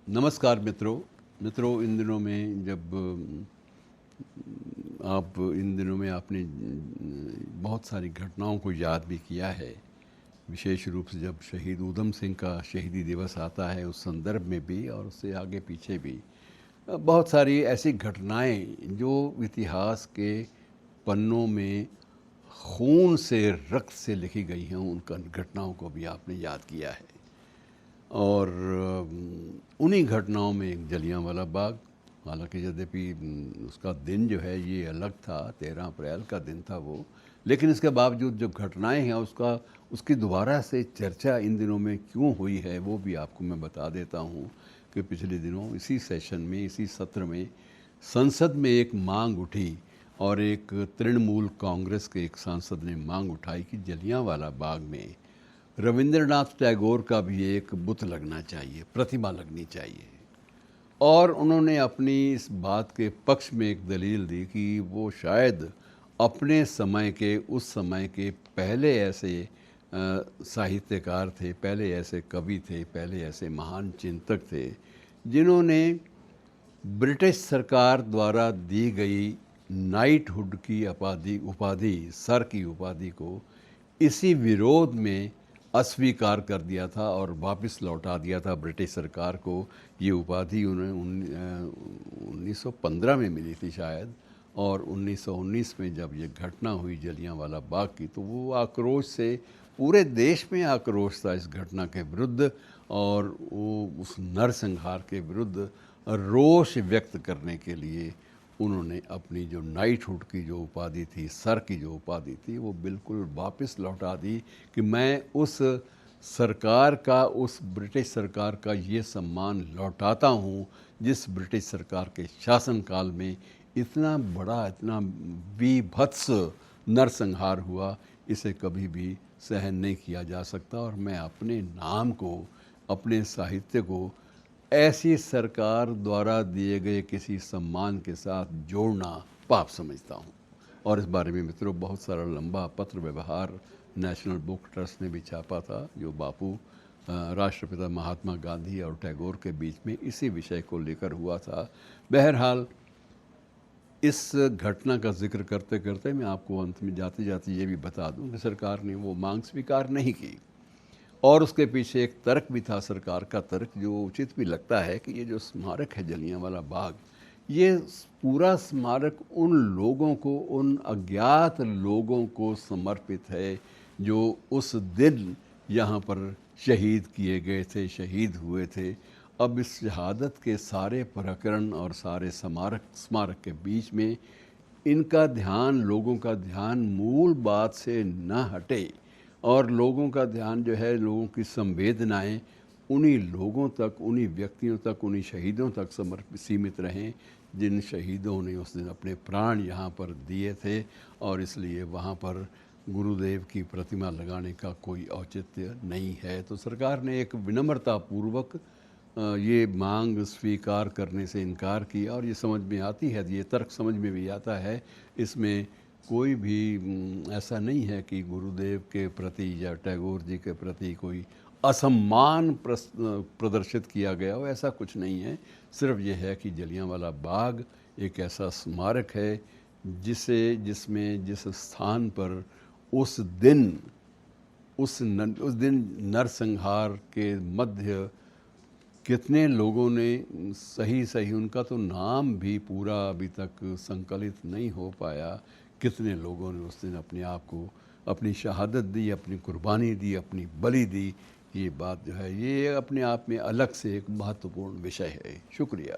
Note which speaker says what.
Speaker 1: नमस्कार मित्रों, इन दिनों में जब आप इन दिनों में आपने बहुत सारी घटनाओं को याद भी किया है। विशेष रूप से जब शहीद ऊधम सिंह का शहीदी दिवस आता है, उस संदर्भ में भी और उससे आगे पीछे भी बहुत सारी ऐसी घटनाएं जो इतिहास के पन्नों में खून से, रक्त से लिखी गई हैं, उन घटनाओं को भी आपने याद किया है। और उन्हीं घटनाओं में एक जलियांवाला बाग, हालांकि यद्यपि उसका दिन जो है ये अलग था, 13 अप्रैल का दिन था वो, लेकिन इसके बावजूद जो घटनाएं हैं उसकी दोबारा से चर्चा इन दिनों में क्यों हुई है वो भी आपको मैं बता देता हूँ कि पिछले दिनों इसी सेशन में, इसी सत्र में संसद में एक मांग उठी और एक तृणमूल कांग्रेस के एक सांसद ने मांग उठाई कि जलियांवाला बाग में रविंद्रनाथ टैगोर का भी एक बुत लगना चाहिए, प्रतिमा लगनी चाहिए। और उन्होंने अपनी इस बात के पक्ष में एक दलील दी कि वो शायद अपने समय के, उस समय के पहले ऐसे साहित्यकार थे, पहले ऐसे कवि थे, पहले ऐसे महान चिंतक थे जिन्होंने ब्रिटिश सरकार द्वारा दी गई नाइटहुड की उपाधि, सर की उपाधि को इसी विरोध में अस्वीकार कर दिया था और वापस लौटा दिया था ब्रिटिश सरकार को। ये उपाधि उन्हें 1915 में मिली थी शायद, और 1919 में जब ये घटना हुई जलियांवाला बाग की, तो वो आक्रोश से, पूरे देश में आक्रोश था इस घटना के विरुद्ध, और वो उस नरसंहार के विरुद्ध रोष व्यक्त करने के लिए उन्होंने अपनी जो नाइटहुड की जो उपाधि थी, सर की जो उपाधि थी, वो बिल्कुल वापस लौटा दी कि मैं उस सरकार का, उस ब्रिटिश सरकार का ये सम्मान लौटाता हूँ जिस ब्रिटिश सरकार के शासनकाल में इतना बड़ा, इतना बीभत्स नरसंहार हुआ, इसे कभी भी सहन नहीं किया जा सकता। और मैं अपने नाम को, अपने साहित्य को ऐसी सरकार द्वारा दिए गए किसी सम्मान के साथ जोड़ना पाप समझता हूँ। और इस बारे में मित्रों बहुत सारा लंबा पत्र व्यवहार नेशनल बुक ट्रस्ट ने भी छापा था, जो बापू, राष्ट्रपिता महात्मा गांधी और टैगोर के बीच में इसी विषय को लेकर हुआ था। बहरहाल, इस घटना का जिक्र करते करते मैं आपको अंत में जाते जाते ये भी बता दूं कि सरकार ने वो मांग स्वीकार नहीं की, और उसके पीछे एक तर्क भी था, सरकार का तर्क, जो उचित भी लगता है कि ये जो स्मारक है जलियांवाला बाग, ये पूरा स्मारक उन लोगों को, उन अज्ञात लोगों को समर्पित है जो उस दिन यहाँ पर शहीद किए गए थे, शहीद हुए थे। अब इस शहादत के सारे प्रकरण और सारे स्मारक के बीच में इनका ध्यान, लोगों का ध्यान मूल बात से न हटे, और लोगों का ध्यान जो है, लोगों की संवेदनाएं उन्हीं लोगों तक, उन्हीं व्यक्तियों तक, उन्हीं शहीदों तक सीमित रहें जिन शहीदों ने उस दिन अपने प्राण यहाँ पर दिए थे। और इसलिए वहाँ पर गुरुदेव की प्रतिमा लगाने का कोई औचित्य नहीं है। तो सरकार ने एक विनम्रतापूर्वक ये मांग स्वीकार करने से इनकार किया, और ये समझ में आती है, ये तर्क समझ में भी आता है। इसमें कोई भी ऐसा नहीं है कि गुरुदेव के प्रति या टैगोर जी के प्रति कोई असम्मान प्रदर्शित किया गया हो, ऐसा कुछ नहीं है। सिर्फ ये है कि जलियांवाला बाग एक ऐसा स्मारक है जिसमें, जिस स्थान पर उस दिन नरसंहार के मध्य कितने लोगों ने सही उनका तो नाम भी पूरा अभी तक संकलित नहीं हो पाया, कितने लोगों ने उस दिन अपने आप को, अपनी शहादत दी, अपनी कुर्बानी दी, अपनी बलि दी। ये बात जो है, ये अपने आप में अलग से एक महत्वपूर्ण विषय है। शुक्रिया।